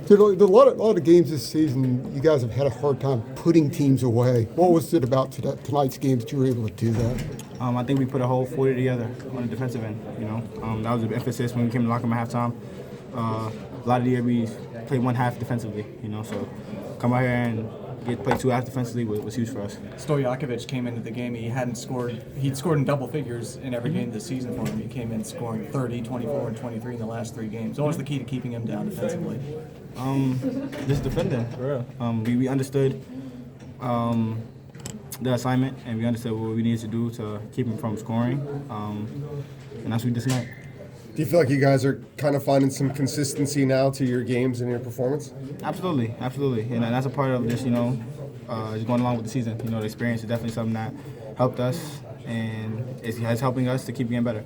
Dude, a lot of games this season, you guys have had a hard time putting teams away. What was it about tonight's game that you were able to do that? I think we put a whole 40 together on the defensive end. That was the emphasis when we came to the locker room at halftime. A lot of the year we played one half defensively. So come out here and play two halves defensively was huge for us. Stojakovic came into the game. He'd scored in double figures in every game this season for him. He came in scoring 30, 24, and 23 in the last 3 games. What was the key to keeping him down defensively? Just defending, for real. We understood the assignment, and we understood what we needed to do to keep him from scoring, and that's what we did tonight. Do you feel like you guys are kind of finding some consistency now to your games and your performance? Absolutely. And that's a part of this, just going along with the season. The experience is definitely something that helped us, and it's helping us to keep getting better.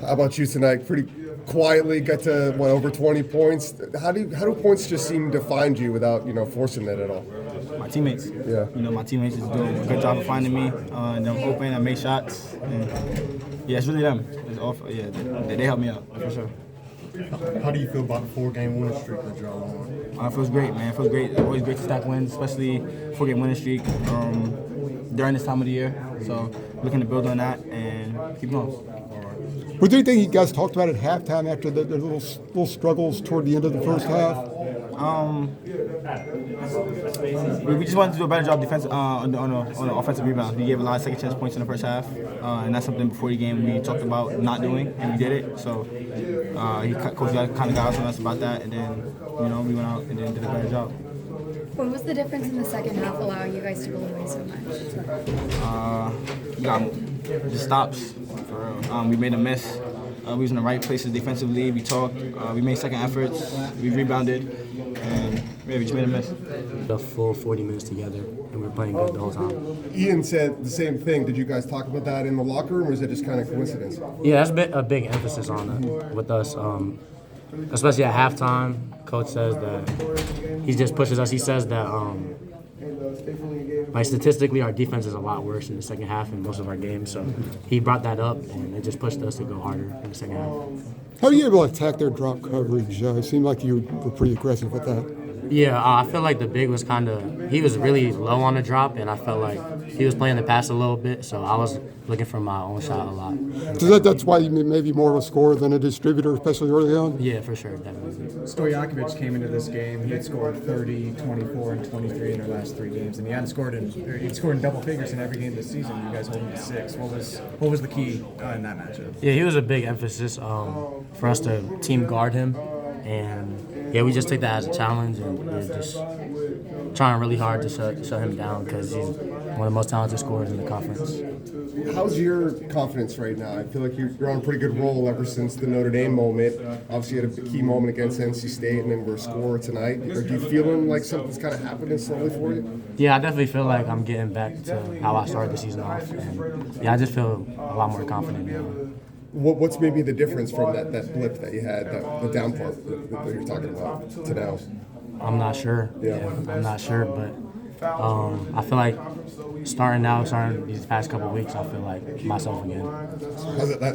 How about you tonight? Pretty quietly got to, over 20 points. How do points just seem to find you without, forcing it at all? My teammates. Yeah. My teammates is doing a good job of finding me, and them open and make shots. And it's really them. They help me out for sure. How do you feel about the 4-game winning streak that y'all on? It feels great, man. It feels great. Always great to stack wins, especially 4-game winning streak during this time of the year. So looking to build on that and keep going. Was there anything you guys talked about at halftime after the little struggles toward the end of the first half? We just wanted to do a better job defense on the offensive rebound. We gave a lot of second chance points in the first half, and that's something before the game we talked about not doing, and we did it. So coach kind of got us on us about that, and then we went out and then did a better job. What was the difference in the second half allowing you guys to go away so much? We got the stops. For real. We made a miss. We was in the right places defensively. We talked. We made second efforts. We rebounded, and we just made a miss. The full 40 minutes together, and we were playing good the whole time. Ian said the same thing. Did you guys talk about that in the locker room, or is it just kind of coincidence? Yeah, that's a big emphasis on it with us, especially at halftime. Coach says that he just pushes us. He says that statistically our defense is a lot worse in the second half in most of our games. So he brought that up, and it just pushed us to go harder in the second half. How are you able to attack their drop coverage? It seemed like you were pretty aggressive with that. Yeah, I feel like the big was he was really low on the drop, and I felt like he was playing the pass a little bit, so I was looking for my own shot a lot. So that's why you may be more of a scorer than a distributor, especially early on? Yeah, for sure, definitely. Stojakovic came into this game. He had scored 30, 24, and 23 in the last 3 games, and he'd scored in double figures in every game this season. You guys hold him to 6. What was the key in that matchup? Yeah, he was a big emphasis for us to team guard him, and yeah, we just took that as a challenge, and we're just trying really hard to shut him down because he's one of the most talented scorers in the conference. How's your confidence right now? I feel like you're on a pretty good roll ever since the Notre Dame moment. Obviously, you had a key moment against NC State, and then we're a scorer tonight. Are you feeling like something's kind of happening slowly for you? Yeah, I definitely feel like I'm getting back to how I started the season off. And yeah, I just feel a lot more confident now. What's maybe the difference from that blip that you had, the down part that you're talking about to now? I'm not sure. Yeah. I'm not sure, but I feel like starting these past couple of weeks, I feel like myself again.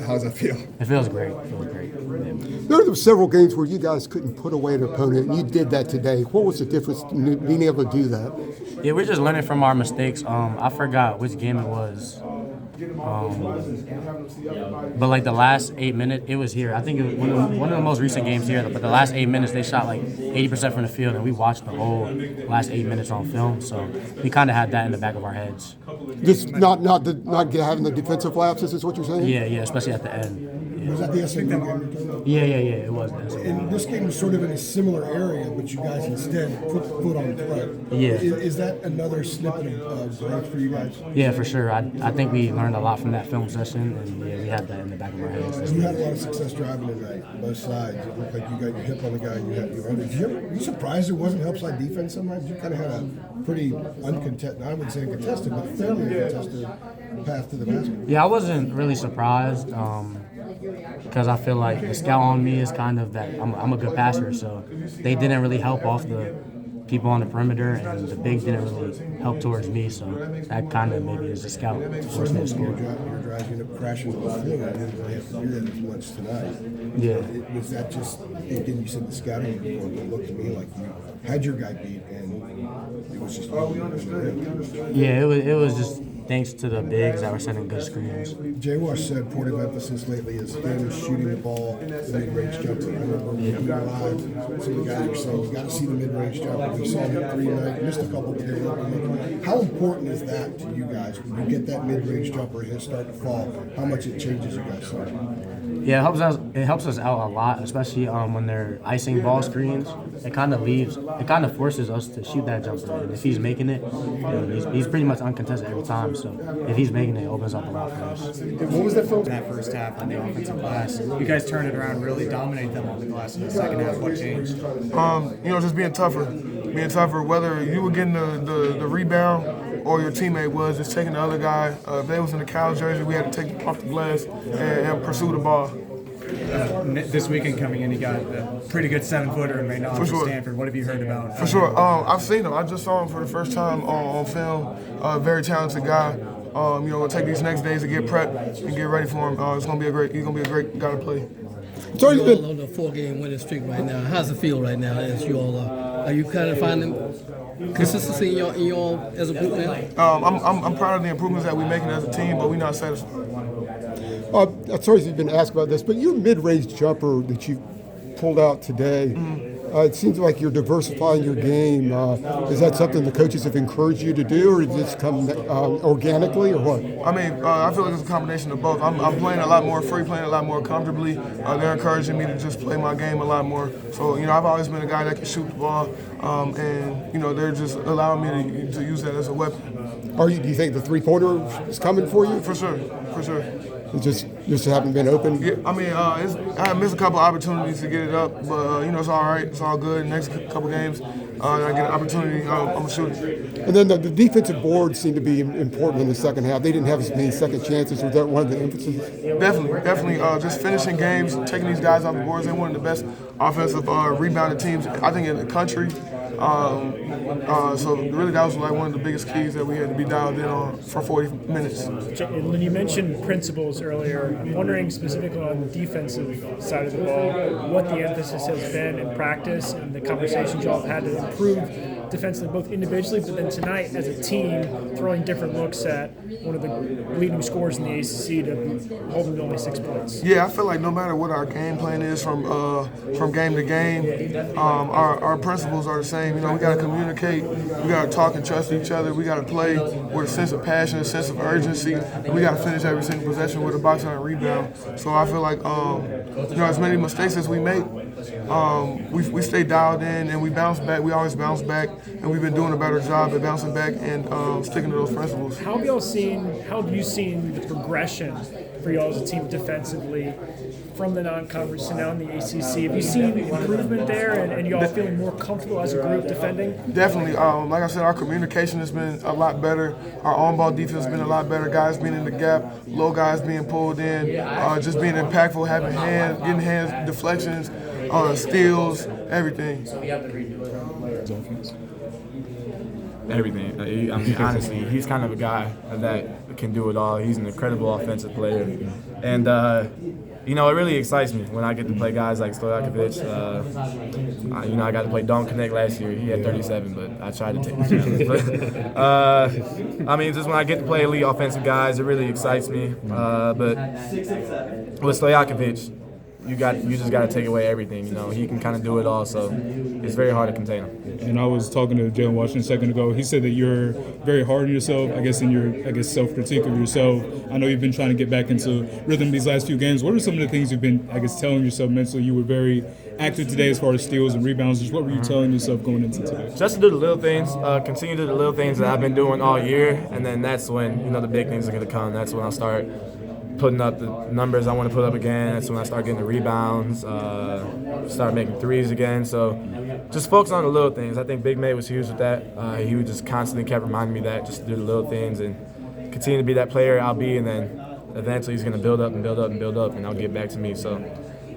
How's that feel? It feels great. Yeah. There were several games where you guys couldn't put away an opponent, and you did that today. What was the difference in being able to do that? Yeah, we're just learning from our mistakes. I forgot which game it was. But like the last 8 minutes, it was here. I think it was one of the most recent games here. But the last 8 minutes, they shot like 80% from the field, and we watched the whole last 8 minutes on film. So we kind of had that in the back of our heads. Just not having the defensive lapses is what you're saying? Yeah, especially at the end. Was that the SMU game you're talking about? Yeah, it was. And this game was sort of in a similar area, but you guys instead put foot on the threat. Yeah. Is that another snippet of growth for you guys? Yeah, for sure. I think we learned a lot from that film session, and yeah, we had that in the back of our heads. You had a lot of success driving tonight, both sides. It looked like you got your hip on the guy, you had your under. Were you surprised it wasn't help side defense sometimes? You kind of had a pretty uncontested, I wouldn't say uncontested, but fairly uncontested path to the basket. Yeah, I wasn't really surprised. Because I feel like the scout on me is kind of that I'm a good passer, so they didn't really help off the people on the perimeter, and the big didn't really help towards me. So that kind of maybe is a scout forced me to score. Your drive ended up crashing to the floor. I didn't really have to do that as much tonight. Yeah. Was that just, again, you said the scouting report, it looked to me like you had your guy beat, and it was just. Yeah, it was just thanks to the bigs that were sending good screens. Jay Wash said point of emphasis lately is him shooting the ball, the mid-range jumper. I remember when we were live, some of the guys were saying, you got to see the mid-range jumper. We saw him 3 tonight, missed a couple today. How important is that to you guys? When you get that mid-range jumper and his start to fall, how much it changes you guys? Yeah, it helps us out a lot, especially when they're icing ball screens. It kind of forces us to shoot that jumper. And if he's making it, he's pretty much uncontested every time. So if he's making it, it opens up a lot for us. What was that in that first half on the offensive glass? You guys turned it around, really dominate them on the glass in the second half. What changed? Just being tougher. Whether you were getting the rebound or your teammate was, just taking the other guy. If they was in the Cal jersey, we had to take them off the glass and pursue the ball. This weekend coming in, he got a pretty good 7-footer and made an offer to Stanford. What have you heard about? For sure. I've seen him. I just saw him for the first time on film. Very talented guy. We'll take these next days to get prepped and get ready for him. He's gonna be a great guy to play. You're all on the 4-game winning streak right now. How's it feel right now as you all are you kind of finding consistency in your as a group now? I'm proud of the improvements that we're making as a team, but we're not satisfied. I'm sorry if you've been asked about this, but your mid-range jumper that you pulled out today, it seems like you're diversifying your game. Is that something the coaches have encouraged you to do, or did this come organically, or what? I feel like it's a combination of both. I'm playing a lot more free, playing a lot more comfortably. They're encouraging me to just play my game a lot more. So, I've always been a guy that can shoot the ball, and they're just allowing me to use that as a weapon. Do you think the three-pointer is coming for you? For sure. It just haven't been open? Yeah, I missed a couple opportunities to get it up, but it's all right. It's all good. Next couple games, I get an opportunity, I'm going to shoot it. And then the defensive boards seem to be important in the second half. They didn't have as many second chances. Was that one of the emphases? Definitely. Just finishing games, taking these guys off the boards. They're one of the best offensive rebounding teams, I think, in the country. So really that was like one of the biggest keys that we had to be dialed in on for 40 minutes. When you mentioned principles earlier, I'm wondering specifically on the defensive side of the ball, what the emphasis has been in practice and the conversations y'all have had to improve defensively, both individually, but then tonight as a team, throwing different looks at one of the leading scorers in the ACC to hold them to only 6 points. Yeah, I feel like no matter what our game plan is from game to game, our principles are the same. We got to communicate, we got to talk and trust each other, we got to play with a sense of passion, a sense of urgency, and we got to finish every single possession with a box and a rebound. So I feel like, as many mistakes as we make, we stay dialed in and we bounce back. We always bounce back, and we've been doing a better job at bouncing back and sticking to those principles. How have you seen the progression for y'all as a team defensively from the non-conference to now in the ACC? Have you seen improvement there, and y'all feeling more comfortable as a group defending? Definitely. Like I said, our communication has been a lot better. Our on-ball defense has been a lot better. Guys being in the gap, low guys being pulled in, just being impactful, having getting hands, deflections, steals, everything. Everything. Honestly, he's kind of a guy that can do it all. He's an incredible offensive player. And, it really excites me when I get to play guys like Stojakovic. I got to play Don Connect last year. He had 37, but I tried to take the challenge. Just when I get to play elite offensive guys, it really excites me. But with Stojakovic, you just got to take away everything. He can kind of do it all, so it's very hard to contain him. And I was talking to Jalen Washington a second ago. He said that you're very hard on yourself, in your self-critique of yourself. I know you've been trying to get back into rhythm these last few games. What are some of the things you've been, telling yourself mentally? You were very active today as far as steals and rebounds. Just what were you telling yourself going into today? Just to do the little things, continue to do the little things that I've been doing all year, and then that's when, the big things are going to come. That's when I'll start putting up the numbers I want to put up again. That's when I start getting the rebounds, start making threes again. So just focus on the little things. I think Big May was huge with that. He would just constantly kept reminding me that, just to do the little things and continue to be that player I'll be, and then eventually he's going to build up and build up and build up, and I'll get back to me. So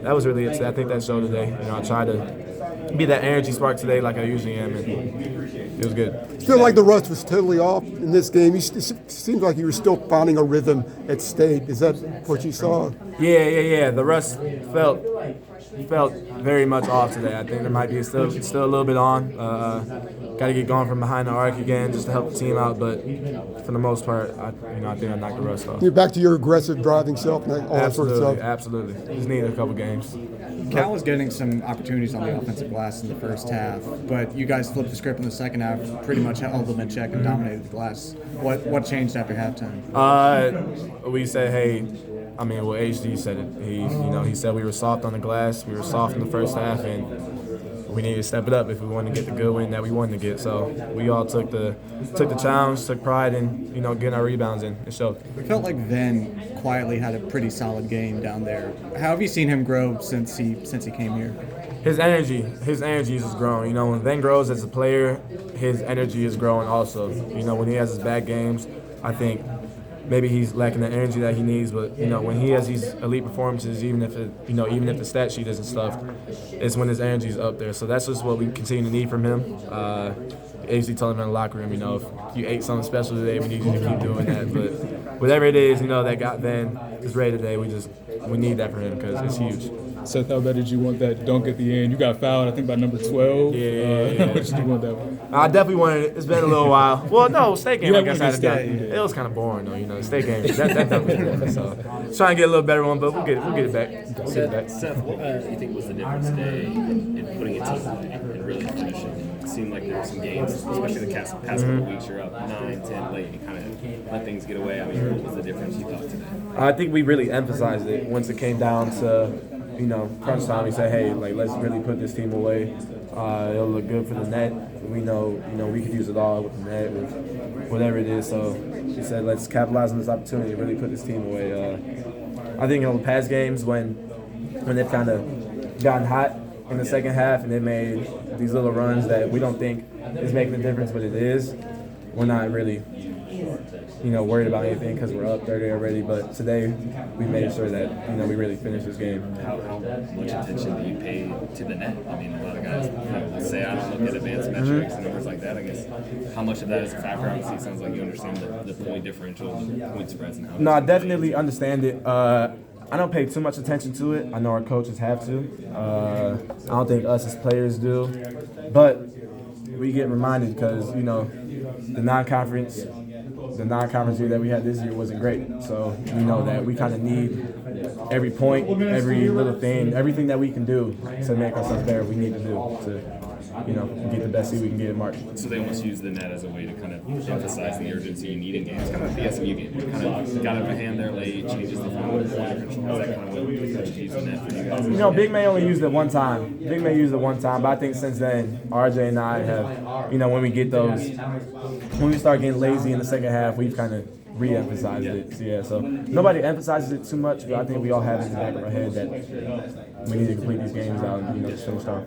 that was really it. I think that showed today. I try to be that energy spark today like I usually am, and it was good. Feel like the rust was totally off in this game. It seemed like you were still finding a rhythm at State. Is that what you saw? Yeah. The rust felt very much off today. I think there might be still a little bit on. Got to get going from behind the arc again just to help the team out. But for the most part, I think I knocked the rust off. You're back to your aggressive driving self and all that sort of stuff. Absolutely. Just needed a couple games. Cal was getting some opportunities on the offensive glass in the first half, but you guys flipped the script in the second half, pretty much held them in check and dominated the glass. What changed after halftime? We said, hey, HD said it. He said we were soft on the glass. We were soft in the first half, and we needed to step it up if we wanted to get the good win that we wanted to get. So we all took the challenge, took pride in getting our rebounds in. It showed. It felt like Venn quietly had a pretty solid game down there. How have you seen him grow since he came here? His energy is just growing. When Venn grows as a player, his energy is growing also. When he has his bad games, I think maybe he's lacking the energy that he needs. But when he has these elite performances, even if the stat sheet isn't stuffed, it's when his energy is up there. So that's just what we continue to need from him. HD told him in the locker room, if you ate something special today, we need you to keep doing that. But whatever it is, that got Venn is ready today. We need that for him because it's huge. Seth, how bad did you want that dunk at the end? You got fouled, I think, by number 12. Yeah. How much did you want that one? I definitely wanted it. It's been a little while. Well, no, state game, I guess I had to dunk. Yeah. It was kind of boring, though. State game, that dunk was good. So, trying to get a little better one, but we'll get it back. Seth, what do you think was the difference today in putting it together and really finishing? It seemed like there were some games, especially the past couple weeks, you're up 9, 10 late and kind of let things get away. What was the difference you thought today? I think we really emphasized it once it came down to, crunch time. We said, hey, let's really put this team away. It'll look good for the net. We know, we could use it all with the net, with whatever it is. So we said, let's capitalize on this opportunity and really put this team away. I think in the past games when they've kind of gotten hot in the second half and they made these little runs that we don't think is making a difference, but it is, we're not really worried about anything because we're up 30 already. But today, we made sure that we really finished this game. How much attention do you pay to the net? A lot of guys will say, I don't look at advanced metrics and numbers like that. I guess how much of that is a factor? Obviously, it sounds like you understand the point differential, the point spreads, and how. No, I definitely understand it. I don't pay too much attention to it. I know our coaches have to. I don't think us as players do, but we get reminded because the non-conference year that we had this year wasn't great. So we know that we kind of need every point, every little thing, everything that we can do to make ourselves better. We need to do to get the best seed we can get in March. So they almost use the net as a way to kind of emphasize the urgency you need in games, kind of like the SMU game. You kind of got up a hand there late, changes the flow of the differential. Is that kind of what the coaches use the net for you guys? Big May only used it one time. But I think since then, RJ and I have, when we get those, when we start getting lazy in the second half, we've kind of re-emphasized it. So, yeah, so nobody emphasizes it too much, but I think we all have in the back of our head that we need to complete these games out and just finish off.